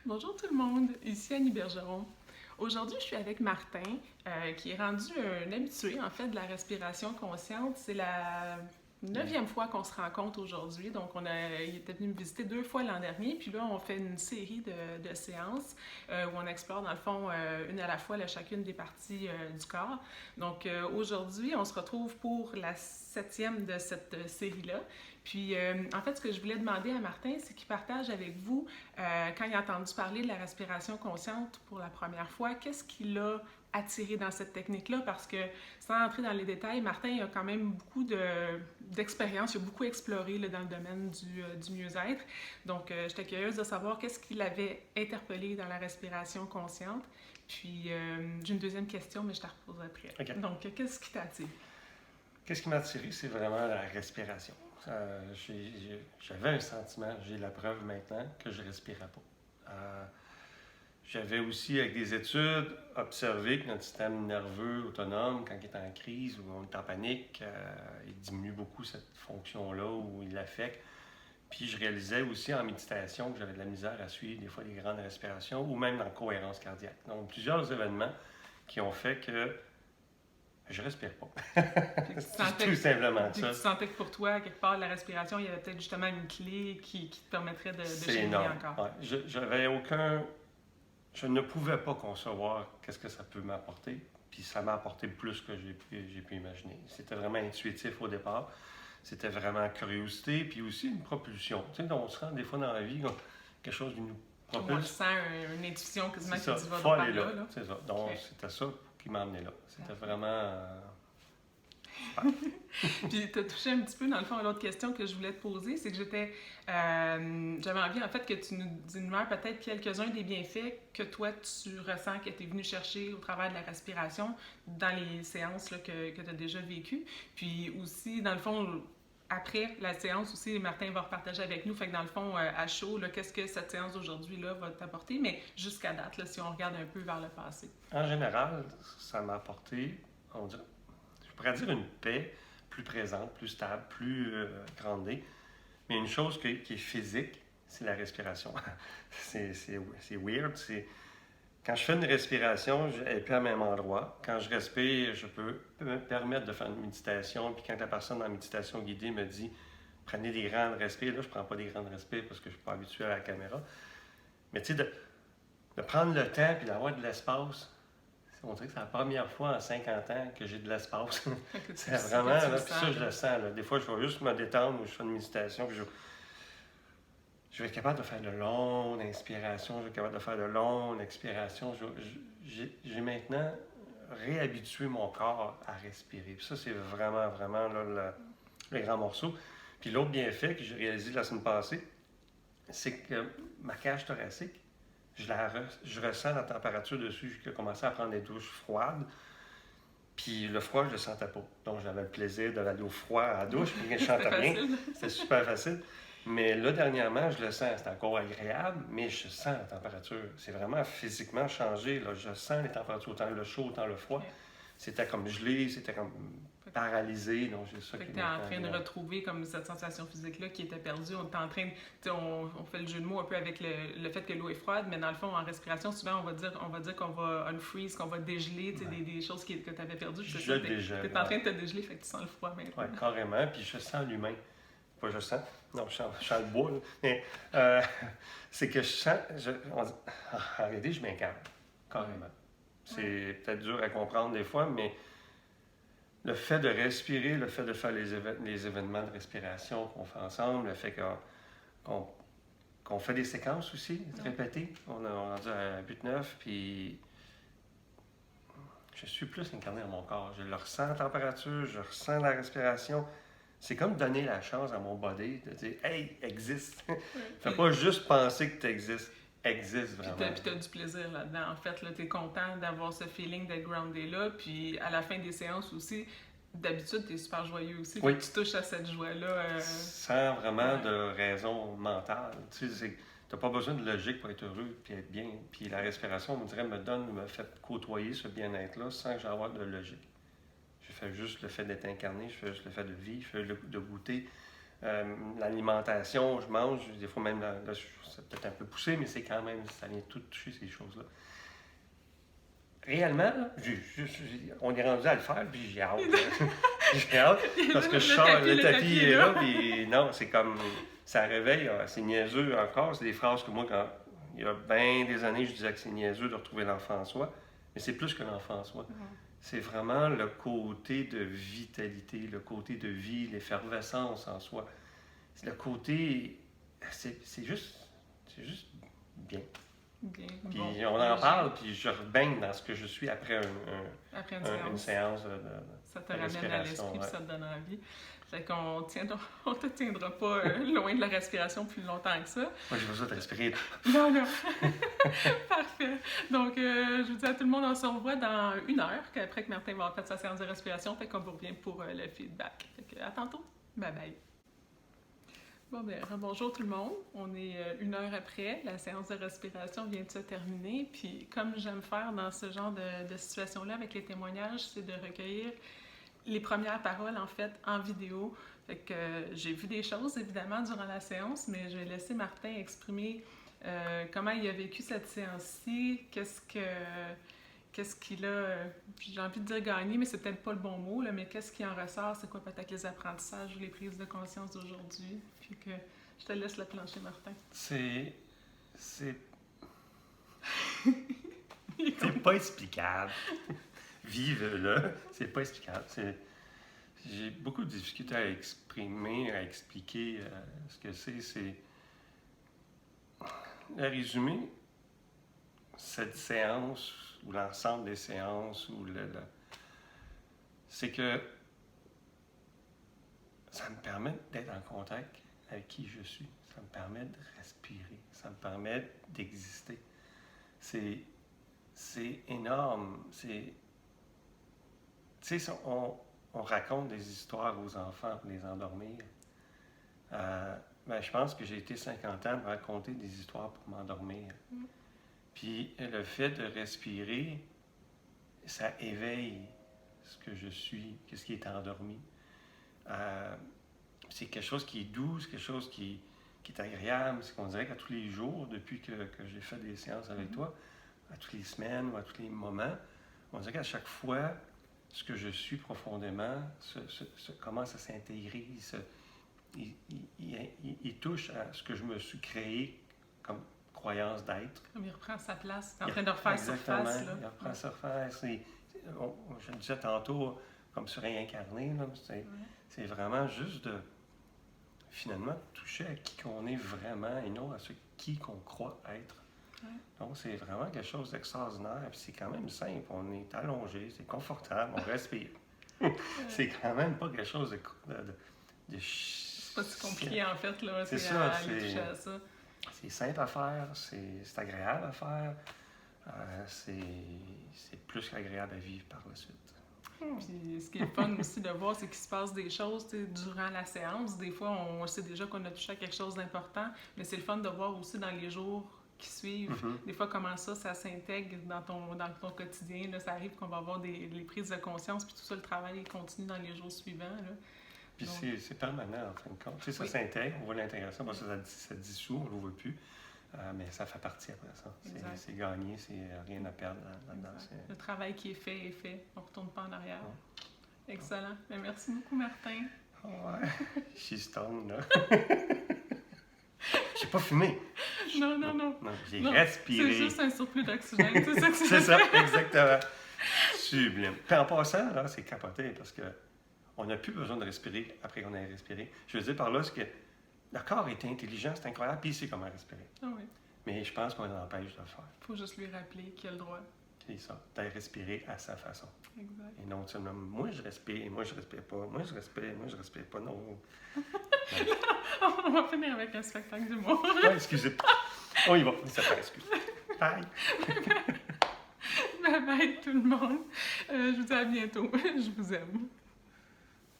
Bonjour tout le monde, ici Annie Bergeron. Aujourd'hui, je suis avec Martin, qui est rendu un habitué en fait de la respiration consciente. C'est la neuvième fois qu'on se rencontre aujourd'hui. Donc, il était venu me visiter 2 fois l'an dernier. Puis là, on fait une série de séances où on explore dans le fond une à la fois chacune des parties du corps. Donc, aujourd'hui, on se retrouve pour la 7e de cette série-là. Puis, en fait, ce que je voulais demander à Martin, c'est qu'il partage avec vous, quand il a entendu parler de la respiration consciente pour la première fois, qu'est-ce qui l'a attiré dans cette technique-là? Parce que, sans entrer dans les détails, Martin a quand même beaucoup d'expérience, il a beaucoup exploré là, dans le domaine du mieux-être. Donc, j'étais curieuse de savoir qu'est-ce qui l'avait interpellé dans la respiration consciente. Puis, j'ai une deuxième question, mais je te la repose après. Okay. Donc, qu'est-ce qui t'a attiré? Qu'est-ce qui m'a attiré, c'est vraiment la respiration. J'avais un sentiment, j'ai la preuve maintenant, que je ne respirais pas. J'avais aussi, avec des études, observé que notre système nerveux autonome, quand il est en crise ou on est en panique, il diminue beaucoup cette fonction-là ou il l'affecte. Puis je réalisais aussi en méditation que j'avais de la misère à suivre des fois des grandes respirations ou même dans la cohérence cardiaque. Donc, plusieurs événements qui ont fait que je respire pas. C'est tout simplement ça. Tu sentais que pour toi, quelque part, la respiration, il y avait peut-être justement une clé qui te permettrait de cheminer encore. Ouais. Je ne pouvais pas concevoir qu'est-ce que ça peut m'apporter. Puis ça m'a apporté plus que j'ai pu imaginer. C'était vraiment intuitif au départ. C'était vraiment curiosité, puis aussi une propulsion. Tu sais, on se rend des fois dans la vie, quelque chose qui nous propulse. On sent une intuition quasiment qui dit va faut aller là. C'est ça. Donc, c'était ça qui m'a amené là. C'était vraiment... Puis tu as touché un petit peu dans le fond à l'autre question que je voulais te poser, c'est que j'avais envie en fait que tu nous énumères peut-être quelques-uns des bienfaits que toi tu ressens que tu es venu chercher au travers de la respiration dans les séances là, que tu as déjà vécues. Puis aussi dans le fond après la séance aussi, Martin va repartager avec nous. Fait que dans le fond, à chaud, là, qu'est-ce que cette séance d'aujourd'hui là, va t'apporter, mais jusqu'à date, là, si on regarde un peu vers le passé. En général, ça m'a apporté, je pourrais dire une paix plus présente, plus stable, plus grandée. Mais une chose qui est physique, c'est la respiration. c'est weird. Quand je fais une respiration, elle n'est plus au même endroit. Quand je respire, je peux me permettre de faire une méditation. Puis quand la personne en méditation guidée me dit « Prenez des grandes respires », là, je ne prends pas des grandes respires parce que je ne suis pas habitué à la caméra. Mais tu sais, de prendre le temps et d'avoir de l'espace, on dirait que c'est la première fois en 50 ans que j'ai de l'espace. C'est vraiment, là, puis ça, je le sens. Là. Des fois, je vais juste me détendre ou je fais une méditation, puis je vais être capable de faire de longues inspirations, je vais être capable de faire de longues expirations. J'ai maintenant réhabitué mon corps à respirer. Puis ça, c'est vraiment, vraiment là, le grand morceau. Puis l'autre bienfait que j'ai réalisé la semaine passée, c'est que ma cage thoracique, je ressens la température dessus. J'ai commencé à prendre des douches froides. Puis le froid, je ne le sentais pas. Donc j'avais le plaisir d'aller au froid à la douche, puis je sentais bien. C'était super facile. Mais là, dernièrement, je le sens. C'est encore agréable, mais je sens la température. C'est vraiment physiquement changé. Là. Je sens les températures, autant le chaud, autant le froid. C'était comme gelé, c'était comme paralysé. Donc, j'ai ça. Fait que tu es en train de retrouver comme cette sensation physique-là qui était perdue. On est en train de, on fait le jeu de mots un peu avec le fait que l'eau est froide, mais dans le fond, en respiration, souvent, on va dire qu'on va unfreeze, qu'on va dégeler des choses que tu avais perdues. Je dégèle. Tu es en train de te dégeler, fait que tu sens le froid maintenant. Oui, carrément. Puis je sens l'humain. Pas je sens. Non, je sens le bois. Là. Mais c'est que je sens. On dit, arrêtez, je m'incarne. Carrément. C'est peut-être dur à comprendre des fois, mais le fait de respirer, le fait de faire les événements de respiration qu'on fait ensemble, le fait qu'on fait des séquences aussi, répétées. On a rendu à 8-9, puis je suis plus incarné dans mon corps. Je le ressens la température, je ressens la respiration. C'est comme donner la chance à mon body de dire « Hey, existe! » Fais pas juste penser que tu existes. Existe vraiment. Puis t'as du plaisir là-dedans. En fait, là, t'es content d'avoir ce feeling d'être groundé là. Puis à la fin des séances aussi, d'habitude, t'es super joyeux aussi. Oui. Tu touches à cette joie-là. Sans vraiment de raison mentale. Tu sais, t'as pas besoin de logique pour être heureux et être bien. Puis la respiration, on dirait, me fait côtoyer ce bien-être-là sans que j'aie avoir de logique. Je fais juste le fait d'être incarné, je fais juste le fait de vivre, je fais de goûter L'alimentation, je mange, des fois même, là, c'est peut-être un peu poussé, mais c'est quand même, ça vient tout toucher ces choses-là. Réellement, là, on est rendu à le faire, puis j'ai hâte. J'ai hâte, parce que je sors, le tapis est là, puis non, c'est comme, ça réveille, c'est niaiseux encore, c'est des phrases que moi, quand il y a bien des années, je disais que c'est niaiseux de retrouver l'enfant en soi, mais c'est plus que l'enfant en soi. C'est vraiment le côté de vitalité, le côté de vie, l'effervescence en soi. C'est le côté, c'est juste bien. Bien. Puis Bon, on en parle, puis je rebaigne dans ce que je suis après après une séance ça te de ramène à respiration, l'esprit, ouais. puis ça te donne envie. Fait qu'on te tiendra pas loin de la respiration plus longtemps que ça. Moi, j'ai besoin de respirer. Non, non. Parfait. Donc, je vous dis à tout le monde, on se revoit dans 1 heure, après que Martin va avoir fait sa séance de respiration. Fait qu'on vous revient pour le feedback. Fait que, à tantôt. Bye bye. Bon, bien, bonjour tout le monde. On est 1 heure après. La séance de respiration vient de se terminer. Puis, comme j'aime faire dans ce genre de situation-là avec les témoignages, c'est de recueillir les premières paroles, en fait, en vidéo. Fait que j'ai vu des choses, évidemment, durant la séance, mais je vais laisser Martin exprimer comment il a vécu cette séance-ci, qu'est-ce qu'il a, j'ai envie de dire gagné, mais c'est peut-être pas le bon mot, là, mais qu'est-ce qui en ressort, c'est quoi peut-être les apprentissages ou les prises de conscience d'aujourd'hui. Puis que je te laisse le plancher, Martin. C'est pas explicable. Vive-le, c'est pas explicable. J'ai beaucoup de difficultés à exprimer, à expliquer ce que c'est. Le résumé, cette séance, ou l'ensemble des séances, c'est que ça me permet d'être en contact avec qui je suis. Ça me permet de respirer. Ça me permet d'exister. C'est énorme. Tu sais, on raconte des histoires aux enfants pour les endormir. Je pense que j'ai été 50 ans à raconter des histoires pour m'endormir. Puis le fait de respirer, ça éveille ce que je suis, ce qui est endormi. C'est quelque chose qui est doux, c'est quelque chose qui est agréable. C'est qu'on dirait qu'à tous les jours, depuis que j'ai fait des séances avec toi, à toutes les semaines ou à tous les moments, on dirait qu'à chaque fois, ce que je suis profondément commence à s'intégrer, il touche à ce que je me suis créé comme croyance d'être. Comme il reprend sa place, il est en train de refaire exactement, surface. Là. Il reprend surface. Je le disais tantôt, comme se réincarner, là, c'est vraiment juste de, finalement, toucher à qui qu'on est vraiment et non à ce qui qu'on croit être. Donc, c'est vraiment quelque chose d'extraordinaire. Puis c'est quand même simple. On est allongé, c'est confortable, on respire. C'est quand même pas quelque chose de c'est pas si compliqué, en fait, là. C'est ça, à toucher à ça. C'est simple à faire, c'est agréable à faire. C'est plus qu'agréable à vivre par la suite. Puis ce qui est fun aussi de voir, c'est qu'il se passe des choses durant la séance. Des fois, on sait déjà qu'on a touché à quelque chose d'important, mais c'est le fun de voir aussi dans les jours qui suivent, des fois comment ça s'intègre dans ton quotidien. Là, ça arrive qu'on va avoir les prises de conscience, puis tout ça, le travail continue dans les jours suivants. Là. Puis c'est permanent, en fin de compte. Tu sais, ça s'intègre, on voit l'intégration, ça dissout, on ne le voit plus. Mais ça fait partie après ça. C'est gagné, c'est rien à perdre là-dedans. Le travail qui est fait. On ne retourne pas en arrière. Excellent. Mais merci beaucoup, Martin. Ouais, je suis stone, là. J'ai pas fumé. Non. J'ai respiré. C'est juste un surplus d'oxygène, c'est ça que c'est ça, exactement. Sublime. Puis en passant, là, c'est capoté parce que on n'a plus besoin de respirer après qu'on ait respiré. Je veux dire par là, c'est que le corps est intelligent, c'est incroyable, puis il sait comment respirer. Ah oui. Mais je pense qu'on l'empêche de le faire. Il faut juste lui rappeler qu'il a le droit. C'est ça, d'aller respirer à sa façon. Exact. Et non seulement, moi je respire pas, moi je respire pas, non. On va finir avec un spectacle d'humour. Ouais, excusez. On y va, ça fait excuse. Bye. Bye bye tout le monde. Je vous dis à bientôt. Je vous aime.